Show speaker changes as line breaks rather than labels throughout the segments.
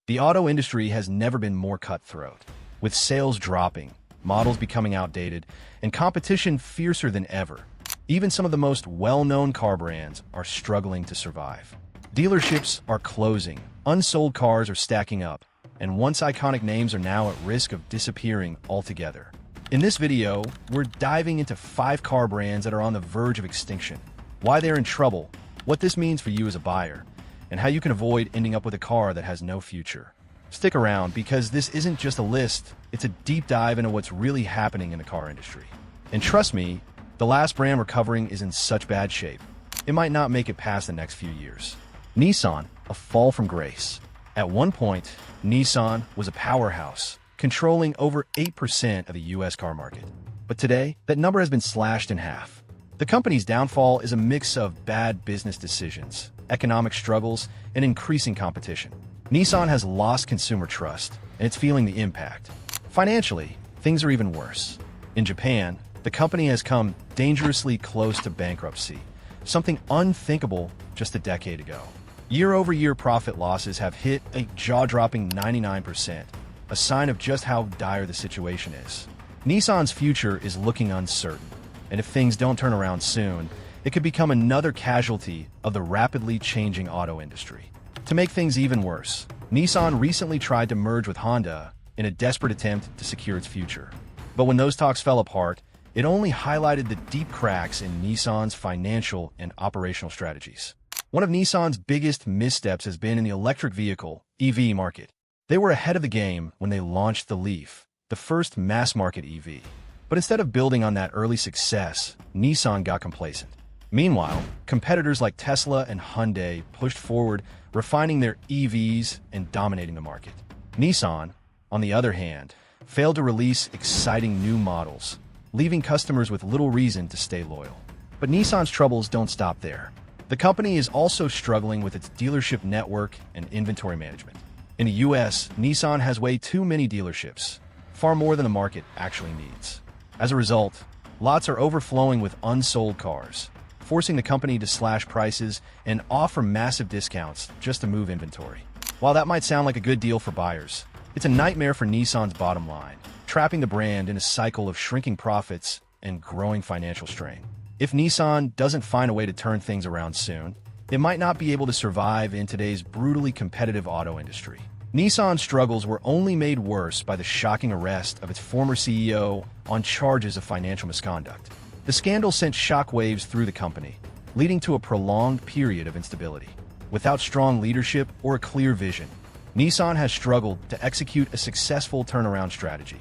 The auto industry has never been more cutthroat, with sales dropping, models becoming outdated, and competition fiercer than ever. Even some of the most well-known car brands are struggling to survive. Dealerships are closing, unsold cars are stacking up, and once iconic names are now at risk of disappearing altogether. In this video, we're diving into 5 car brands that are on the verge of extinction, why they're in trouble, what this means for you as a buyer, and how you can avoid ending up with a car that has no future. Stick around because this isn't just a list, it's a deep dive into what's really happening in the car industry. And trust me, the last brand we're covering is in such bad shape, it might not make it past the next few years. Nissan, a fall from grace. At one point, Nissan was a powerhouse, controlling over 8% of the US car market. But today, that number has been slashed in half. The company's downfall is a mix of bad business decisions, economic struggles, and increasing competition. Nissan has lost consumer trust, and it's feeling the impact. Financially, things are even worse. In Japan, the company has come dangerously close to bankruptcy, something unthinkable just a decade ago. Year-over-year profit losses have hit a jaw-dropping 99%, a sign of just how dire the situation is. Nissan's future is looking uncertain, and if things don't turn around soon, it could become another casualty of the rapidly changing auto industry. To make things even worse, Nissan recently tried to merge with Honda in a desperate attempt to secure its future. But when those talks fell apart, it only highlighted the deep cracks in Nissan's financial and operational strategies. One of Nissan's biggest missteps has been in the electric vehicle (EV) market. They were ahead of the game when they launched the Leaf, the first mass-market EV. But instead of building on that early success, Nissan got complacent. Meanwhile, competitors like Tesla and Hyundai pushed forward, refining their EVs and dominating the market. Nissan, on the other hand, failed to release exciting new models, leaving customers with little reason to stay loyal. But Nissan's troubles don't stop there. The company is also struggling with its dealership network and inventory management. In the US, Nissan has way too many dealerships, far more than the market actually needs. As a result, lots are overflowing with unsold cars, forcing the company to slash prices and offer massive discounts just to move inventory. While that might sound like a good deal for buyers, it's a nightmare for Nissan's bottom line, trapping the brand in a cycle of shrinking profits and growing financial strain. If Nissan doesn't find a way to turn things around soon, it might not be able to survive in today's brutally competitive auto industry. Nissan's struggles were only made worse by the shocking arrest of its former CEO on charges of financial misconduct. The scandal sent shockwaves through the company, leading to a prolonged period of instability. Without strong leadership or a clear vision, Nissan has struggled to execute a successful turnaround strategy,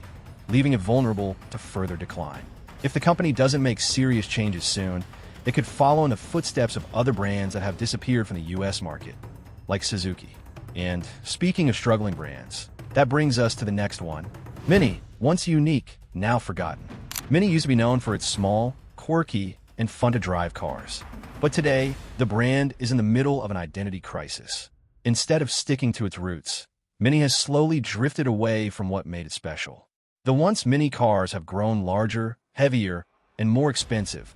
leaving it vulnerable to further decline. If the company doesn't make serious changes soon, it could follow in the footsteps of other brands that have disappeared from the US market, like Suzuki. And speaking of struggling brands, that brings us to the next one. Mini, once unique, now forgotten. Mini used to be known for its small, quirky, and fun-to-drive cars. But today, the brand is in the middle of an identity crisis. Instead of sticking to its roots, Mini has slowly drifted away from what made it special. The once Mini cars have grown larger, heavier, and more expensive,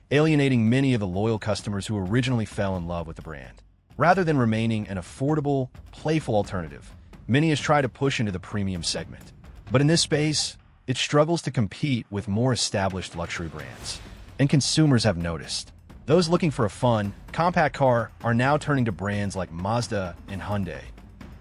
alienating many of the loyal customers who originally fell in love with the brand. Rather than remaining an affordable, playful alternative, Mini has tried to push into the premium segment. But in this space, it struggles to compete with more established luxury brands. And consumers have noticed. Those looking for a fun, compact car are now turning to brands like Mazda and Hyundai,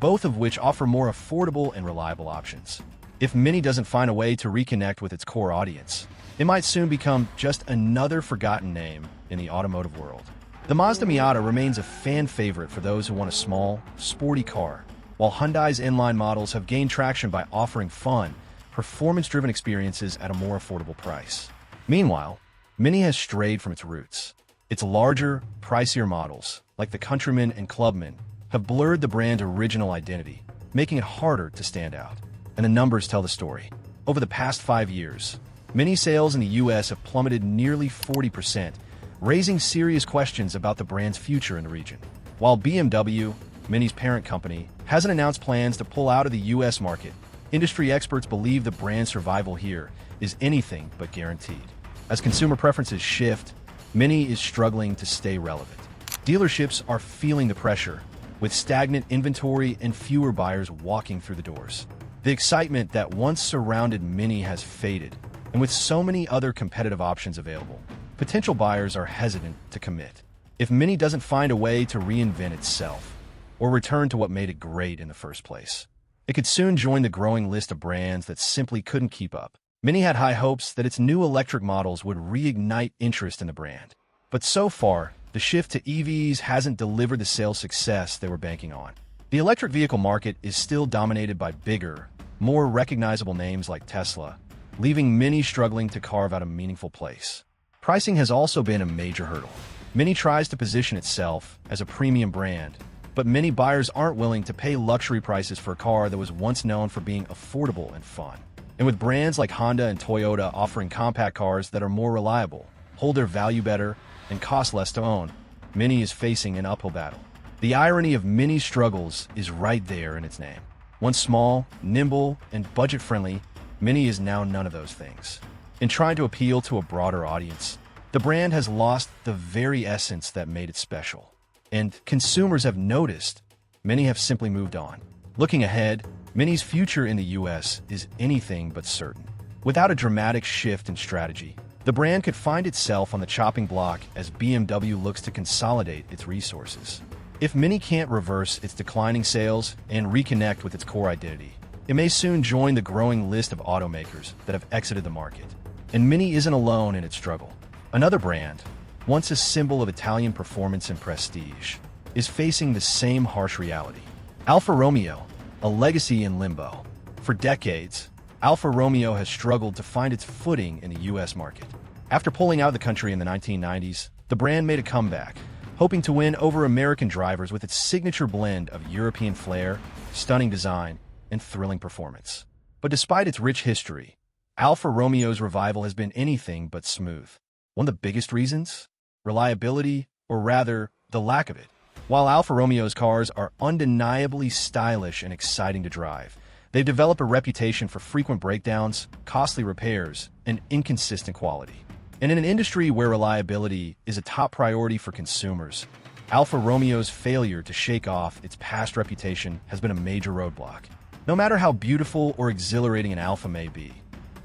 both of which offer more affordable and reliable options. If Mini doesn't find a way to reconnect with its core audience, it might soon become just another forgotten name in the automotive world. The Mazda Miata remains a fan favorite for those who want a small, sporty car, while Hyundai's inline models have gained traction by offering fun, performance-driven experiences at a more affordable price. Meanwhile, Mini has strayed from its roots. Its larger, pricier models, like the Countryman and Clubman, have blurred the brand's original identity, making it harder to stand out. And the numbers tell the story. Over the past 5 years, Mini sales in the US have plummeted nearly 40%, raising serious questions about the brand's future in the region. While BMW, Mini's parent company, hasn't announced plans to pull out of the US market, industry experts believe the brand's survival here is anything but guaranteed. As consumer preferences shift, Mini is struggling to stay relevant. Dealerships are feeling the pressure, with stagnant inventory and fewer buyers walking through the doors. The excitement that once surrounded Mini has faded, and with so many other competitive options available, potential buyers are hesitant to commit. If Mini doesn't find a way to reinvent itself, or return to what made it great in the first place, it could soon join the growing list of brands that simply couldn't keep up. Mini had high hopes that its new electric models would reignite interest in the brand. But so far, the shift to EVs hasn't delivered the sales success they were banking on. The electric vehicle market is still dominated by bigger, more recognizable names like Tesla, leaving Mini struggling to carve out a meaningful place. Pricing has also been a major hurdle. Mini tries to position itself as a premium brand, but many buyers aren't willing to pay luxury prices for a car that was once known for being affordable and fun. And with brands like Honda and Toyota offering compact cars that are more reliable, hold their value better, and cost less to own, Mini is facing an uphill battle. The irony of Mini's struggles is right there in its name. Once small, nimble, and budget-friendly, Mini is now none of those things. In trying to appeal to a broader audience, the brand has lost the very essence that made it special. And consumers have noticed. Many have simply moved on. Looking ahead, Mini's future in the US is anything but certain. Without a dramatic shift in strategy, the brand could find itself on the chopping block as BMW looks to consolidate its resources. If Mini can't reverse its declining sales and reconnect with its core identity, it may soon join the growing list of automakers that have exited the market. And Mini isn't alone in its struggle. Another brand, once a symbol of Italian performance and prestige, is facing the same harsh reality. Alfa Romeo, a legacy in limbo. For decades, Alfa Romeo has struggled to find its footing in the US market. After pulling out of the country in the 1990s, the brand made a comeback, hoping to win over American drivers with its signature blend of European flair, stunning design, and thrilling performance. But despite its rich history, Alfa Romeo's revival has been anything but smooth. One of the biggest reasons? Reliability, or rather, the lack of it. While Alfa Romeo's cars are undeniably stylish and exciting to drive, they've developed a reputation for frequent breakdowns, costly repairs, and inconsistent quality. And in an industry where reliability is a top priority for consumers, Alfa Romeo's failure to shake off its past reputation has been a major roadblock. No matter how beautiful or exhilarating an Alfa may be,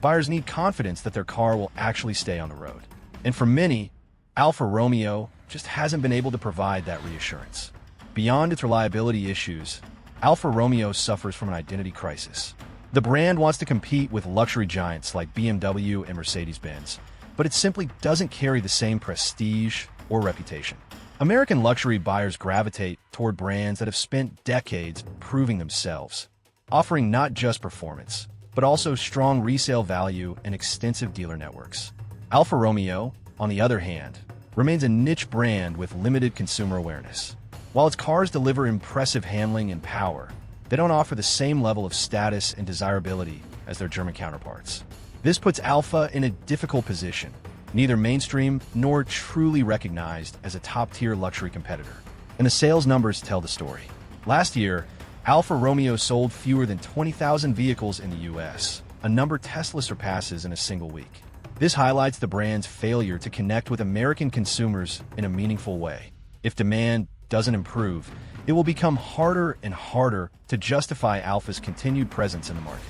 buyers need confidence that their car will actually stay on the road. And for many, Alfa Romeo just hasn't been able to provide that reassurance. Beyond its reliability issues, Alfa Romeo suffers from an identity crisis. The brand wants to compete with luxury giants like BMW and Mercedes-Benz, but it simply doesn't carry the same prestige or reputation. American luxury buyers gravitate toward brands that have spent decades proving themselves, offering not just performance, but also strong resale value and extensive dealer networks. Alfa Romeo, on the other hand, remains a niche brand with limited consumer awareness. While its cars deliver impressive handling and power, they don't offer the same level of status and desirability as their German counterparts. This puts Alfa in a difficult position, neither mainstream nor truly recognized as a top-tier luxury competitor. And the sales numbers tell the story. Last year, Alfa Romeo sold fewer than 20,000 vehicles in the US, a number Tesla surpasses in a single week. This highlights the brand's failure to connect with American consumers in a meaningful way. If demand doesn't improve, it will become harder and harder to justify Alfa's continued presence in the market.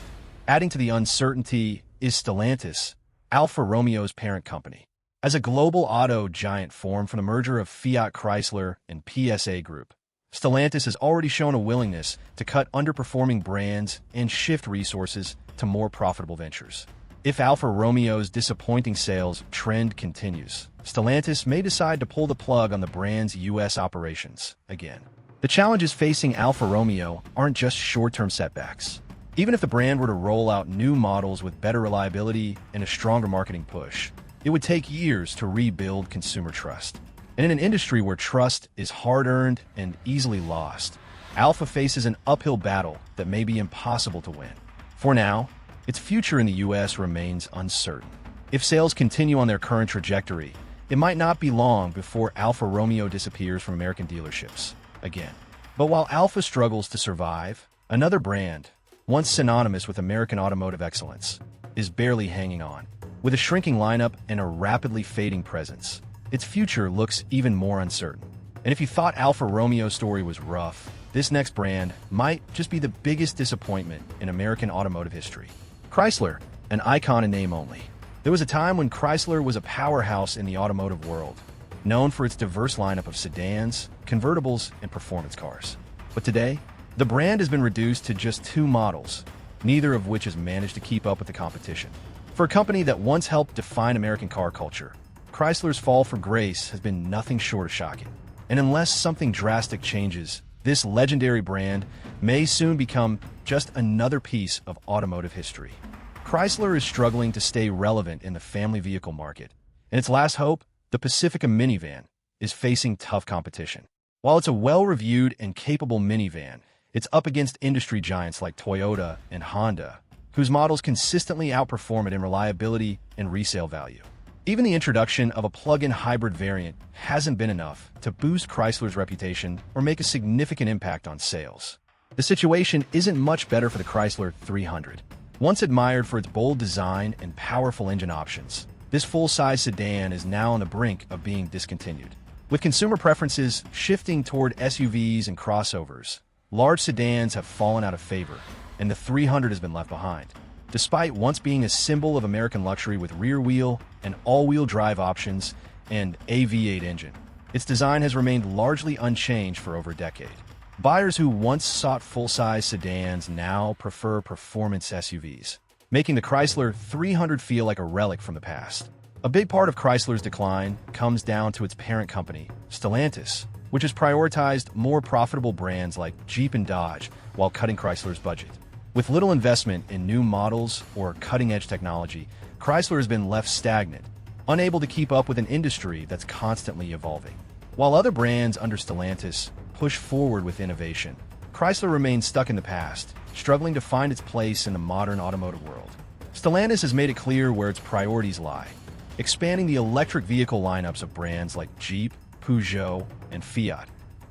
Adding to the uncertainty is Stellantis, Alfa Romeo's parent company. As a global auto giant formed from the merger of Fiat Chrysler and PSA Group, Stellantis has already shown a willingness to cut underperforming brands and shift resources to more profitable ventures. If Alfa Romeo's disappointing sales trend continues, Stellantis may decide to pull the plug on the brand's US operations again. The challenges facing Alfa Romeo aren't just short-term setbacks. Even if the brand were to roll out new models with better reliability and a stronger marketing push, it would take years to rebuild consumer trust. And in an industry where trust is hard-earned and easily lost, Alfa faces an uphill battle that may be impossible to win. For now, its future in the US remains uncertain. If sales continue on their current trajectory, it might not be long before Alfa Romeo disappears from American dealerships again. But while Alfa struggles to survive, another brand, once synonymous with American automotive excellence, is barely hanging on. With a shrinking lineup and a rapidly fading presence, its future looks even more uncertain. And if you thought Alfa Romeo's story was rough, this next brand might just be the biggest disappointment in American automotive history. Chrysler, an icon in name only. There was a time when Chrysler was a powerhouse in the automotive world, known for its diverse lineup of sedans, convertibles, and performance cars. But today, the brand has been reduced to just two models, neither of which has managed to keep up with the competition. For a company that once helped define American car culture, Chrysler's fall from grace has been nothing short of shocking. And unless something drastic changes, this legendary brand may soon become just another piece of automotive history. Chrysler is struggling to stay relevant in the family vehicle market, and its last hope, the Pacifica minivan, is facing tough competition. While it's a well-reviewed and capable minivan, it's up against industry giants like Toyota and Honda, whose models consistently outperform it in reliability and resale value. Even the introduction of a plug-in hybrid variant hasn't been enough to boost Chrysler's reputation or make a significant impact on sales. The situation isn't much better for the Chrysler 300. Once admired for its bold design and powerful engine options, this full-size sedan is now on the brink of being discontinued. With consumer preferences shifting toward SUVs and crossovers, large sedans have fallen out of favor, and the 300 has been left behind. Despite once being a symbol of American luxury with rear-wheel and all-wheel drive options and a V8 engine, its design has remained largely unchanged for over a decade. Buyers who once sought full-size sedans now prefer performance SUVs, making the Chrysler 300 feel like a relic from the past. A big part of Chrysler's decline comes down to its parent company, Stellantis, which has prioritized more profitable brands like Jeep and Dodge while cutting Chrysler's budget. With little investment in new models or cutting-edge technology, Chrysler has been left stagnant, unable to keep up with an industry that's constantly evolving. While other brands under Stellantis push forward with innovation, Chrysler remains stuck in the past, struggling to find its place in the modern automotive world. Stellantis has made it clear where its priorities lie, expanding the electric vehicle lineups of brands like Jeep, Peugeot, and Fiat,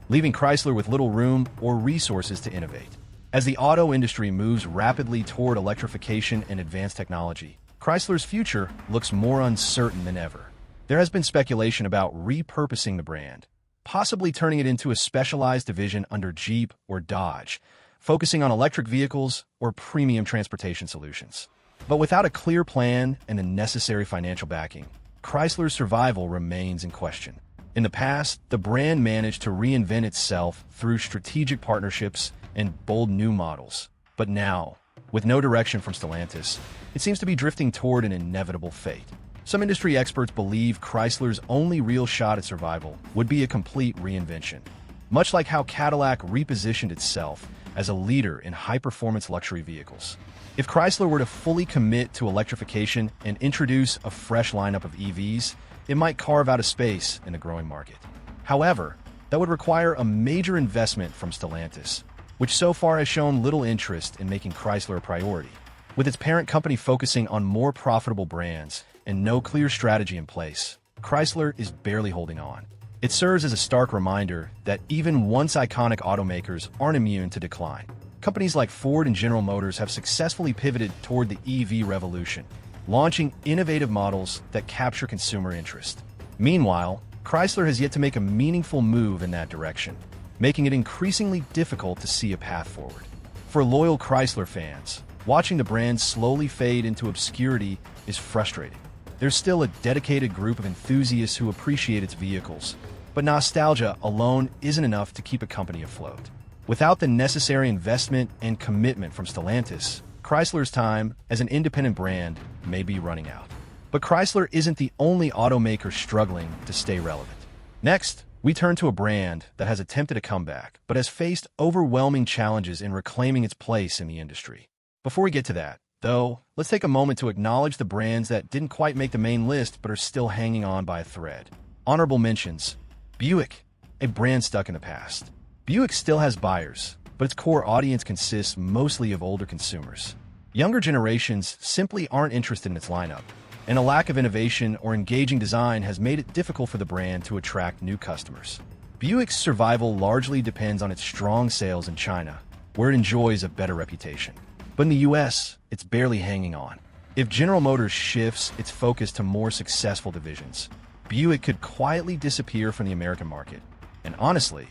leaving Chrysler with little room or resources to innovate. As the auto industry moves rapidly toward electrification and advanced technology, Chrysler's future looks more uncertain than ever. There has been speculation about repurposing the brand, possibly turning it into a specialized division under Jeep or Dodge, focusing on electric vehicles or premium transportation solutions. But without a clear plan and the necessary financial backing, Chrysler's survival remains in question. In the past, the brand managed to reinvent itself through strategic partnerships and bold new models. But now, with no direction from Stellantis, it seems to be drifting toward an inevitable fate. Some industry experts believe Chrysler's only real shot at survival would be a complete reinvention, much like how Cadillac repositioned itself as a leader in high-performance luxury vehicles. If Chrysler were to fully commit to electrification and introduce a fresh lineup of EVs, it might carve out a space in the growing market. However, that would require a major investment from Stellantis, which so far has shown little interest in making Chrysler a priority. With its parent company focusing on more profitable brands and no clear strategy in place, Chrysler is barely holding on. It serves as a stark reminder that even once iconic automakers aren't immune to decline. Companies like Ford and General Motors have successfully pivoted toward the EV revolution, launching innovative models that capture consumer interest. Meanwhile, Chrysler has yet to make a meaningful move in that direction, making it increasingly difficult to see a path forward. For loyal Chrysler fans, watching the brand slowly fade into obscurity is frustrating. There's still a dedicated group of enthusiasts who appreciate its vehicles, but nostalgia alone isn't enough to keep a company afloat. Without the necessary investment and commitment from Stellantis, Chrysler's time as an independent brand may be running out. But Chrysler isn't the only automaker struggling to stay relevant. Next, we turn to a brand that has attempted a comeback, but has faced overwhelming challenges in reclaiming its place in the industry. Before we get to that, though, let's take a moment to acknowledge the brands that didn't quite make the main list but are still hanging on by a thread. Honorable mentions: Buick, a brand stuck in the past. Buick still has buyers, but its core audience consists mostly of older consumers. Younger generations simply aren't interested in its lineup, and a lack of innovation or engaging design has made it difficult for the brand to attract new customers. Buick's survival largely depends on its strong sales in China, where it enjoys a better reputation. But in the US, it's barely hanging on. If General Motors shifts its focus to more successful divisions, Buick could quietly disappear from the American market. And honestly,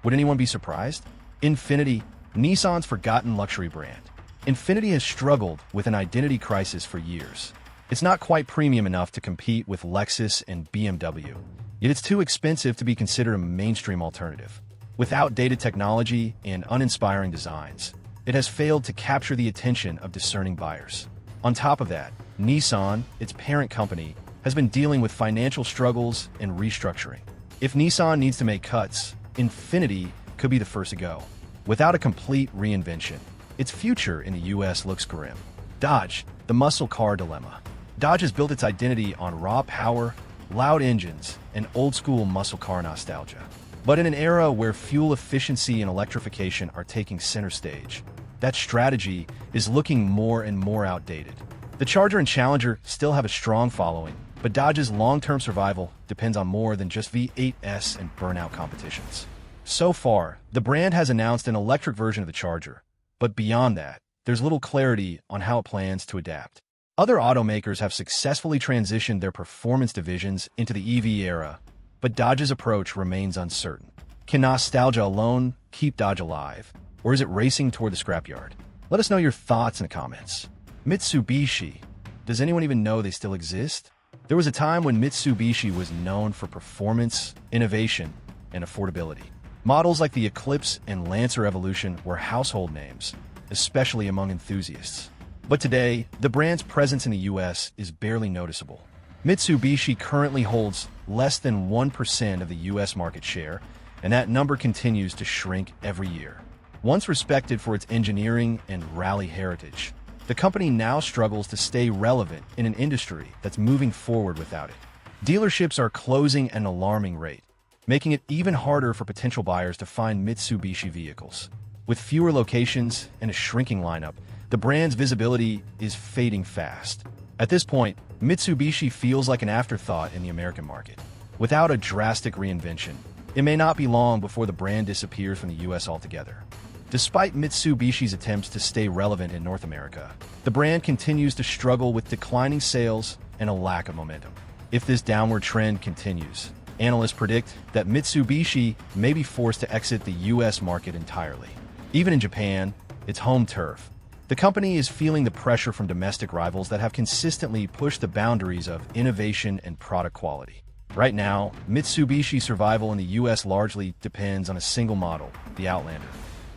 would anyone be surprised? Infiniti, Nissan's forgotten luxury brand. Infiniti has struggled with an identity crisis for years. It's not quite premium enough to compete with Lexus and BMW, yet it's too expensive to be considered a mainstream alternative. With outdated technology and uninspiring designs, it has failed to capture the attention of discerning buyers. On top of that, Nissan, its parent company, has been dealing with financial struggles and restructuring. If Nissan needs to make cuts, Infiniti could be the first to go. Without a complete reinvention, its future in the US looks grim. Dodge, the muscle car dilemma. Dodge has built its identity on raw power, loud engines, and old-school muscle car nostalgia. But in an era where fuel efficiency and electrification are taking center stage, that strategy is looking more and more outdated. The Charger and Challenger still have a strong following, but Dodge's long-term survival depends on more than just V8s and burnout competitions. So far, the brand has announced an electric version of the Charger, but beyond that, there's little clarity on how it plans to adapt. Other automakers have successfully transitioned their performance divisions into the EV era, but Dodge's approach remains uncertain. Can nostalgia alone keep Dodge alive, or is it racing toward the scrapyard? Let us know your thoughts in the comments. Mitsubishi. Does anyone even know they still exist? There was a time when Mitsubishi was known for performance, innovation, and affordability. Models like the Eclipse and Lancer Evolution were household names, especially among enthusiasts. But today, the brand's presence in the US is barely noticeable. Mitsubishi currently holds less than 1% of the US market share, and that number continues to shrink every year. Once respected for its engineering and rally heritage, the company now struggles to stay relevant in an industry that's moving forward without it. Dealerships are closing at an alarming rate, making it even harder for potential buyers to find Mitsubishi vehicles. With fewer locations and a shrinking lineup, the brand's visibility is fading fast. At this point, Mitsubishi feels like an afterthought in the American market. Without a drastic reinvention, it may not be long before the brand disappears from the US altogether. Despite Mitsubishi's attempts to stay relevant in North America, the brand continues to struggle with declining sales and a lack of momentum. If this downward trend continues, analysts predict that Mitsubishi may be forced to exit the US market entirely. Even in Japan, its home turf, the company is feeling the pressure from domestic rivals that have consistently pushed the boundaries of innovation and product quality. Right now, Mitsubishi's survival in the US largely depends on a single model, the Outlander.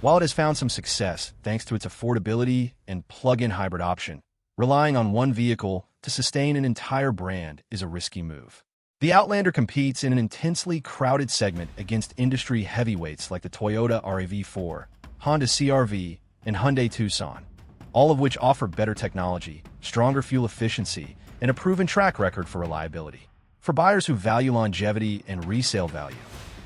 While it has found some success thanks to its affordability and plug-in hybrid option, relying on one vehicle to sustain an entire brand is a risky move. The Outlander competes in an intensely crowded segment against industry heavyweights like the Toyota RAV4, Honda CR-V, and Hyundai Tucson, all of which offer better technology, stronger fuel efficiency, and a proven track record for reliability. For buyers who value longevity and resale value,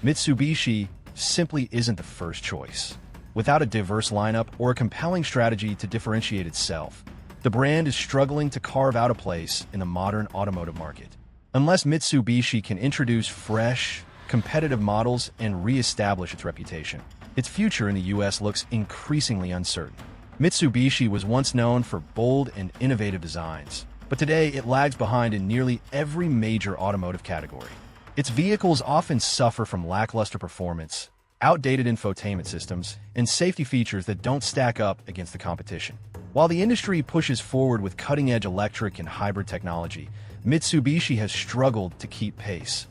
Mitsubishi simply isn't the first choice. Without a diverse lineup or a compelling strategy to differentiate itself, the brand is struggling to carve out a place in the modern automotive market. Unless Mitsubishi can introduce fresh, competitive models and re-establish its reputation, its future in the US looks increasingly uncertain. Mitsubishi was once known for bold and innovative designs, but today it lags behind in nearly every major automotive category. Its vehicles often suffer from lackluster performance, outdated infotainment systems, and safety features that don't stack up against the competition. While the industry pushes forward with cutting-edge electric and hybrid technology, Mitsubishi has struggled to keep pace,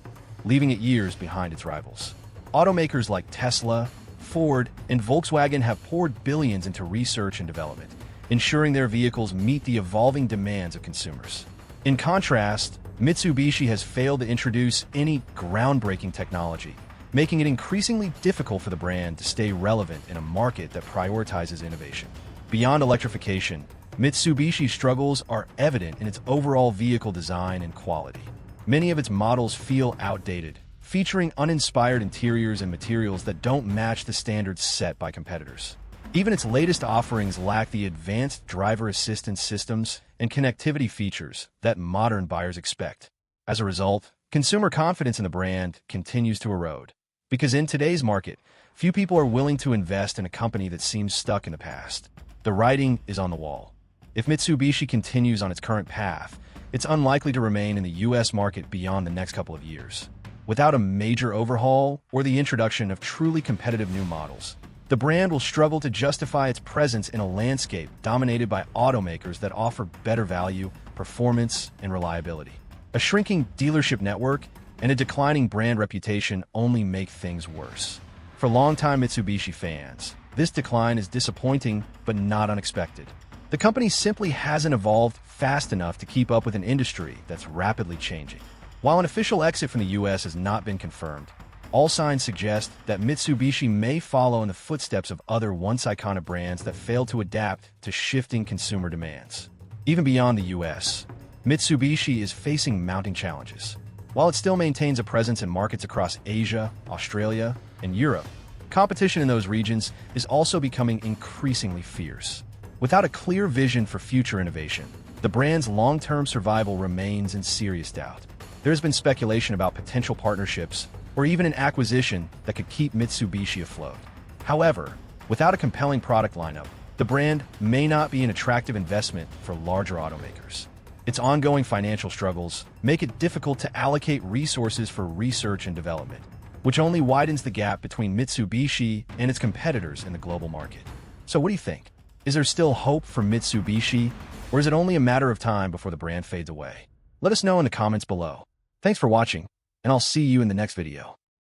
leaving it years behind its rivals. Automakers like Tesla, Ford, and Volkswagen have poured billions into research and development, ensuring their vehicles meet the evolving demands of consumers. In contrast, Mitsubishi has failed to introduce any groundbreaking technology, making it increasingly difficult for the brand to stay relevant in a market that prioritizes innovation. Beyond electrification, Mitsubishi's struggles are evident in its overall vehicle design and quality. Many of its models feel outdated, featuring uninspired interiors and materials that don't match the standards set by competitors. Even its latest offerings lack the advanced driver assistance systems and connectivity features that modern buyers expect. As a result, consumer confidence in the brand continues to erode. Because in today's market, few people are willing to invest in a company that seems stuck in the past. The writing is on the wall. If Mitsubishi continues on its current path, it's unlikely to remain in the US market beyond the next couple of years. Without a major overhaul or the introduction of truly competitive new models, the brand will struggle to justify its presence in a landscape dominated by automakers that offer better value, performance, and reliability. A shrinking dealership network and a declining brand reputation only make things worse. For longtime Mitsubishi fans, this decline is disappointing but not unexpected. The company simply hasn't evolved fast enough to keep up with an industry that's rapidly changing. While an official exit from the US has not been confirmed, all signs suggest that Mitsubishi may follow in the footsteps of other once iconic brands that failed to adapt to shifting consumer demands. Even beyond the US, Mitsubishi is facing mounting challenges. While it still maintains a presence in markets across Asia, Australia, and Europe, competition in those regions is also becoming increasingly fierce. Without a clear vision for future innovation, the brand's long-term survival remains in serious doubt. There has been speculation about potential partnerships or even an acquisition that could keep Mitsubishi afloat. However, without a compelling product lineup, the brand may not be an attractive investment for larger automakers. Its ongoing financial struggles make it difficult to allocate resources for research and development, which only widens the gap between Mitsubishi and its competitors in the global market. So what do you think? Is there still hope for Mitsubishi, or is it only a matter of time before the brand fades away? Let us know in the comments below. Thanks for watching, and I'll see you in the next video.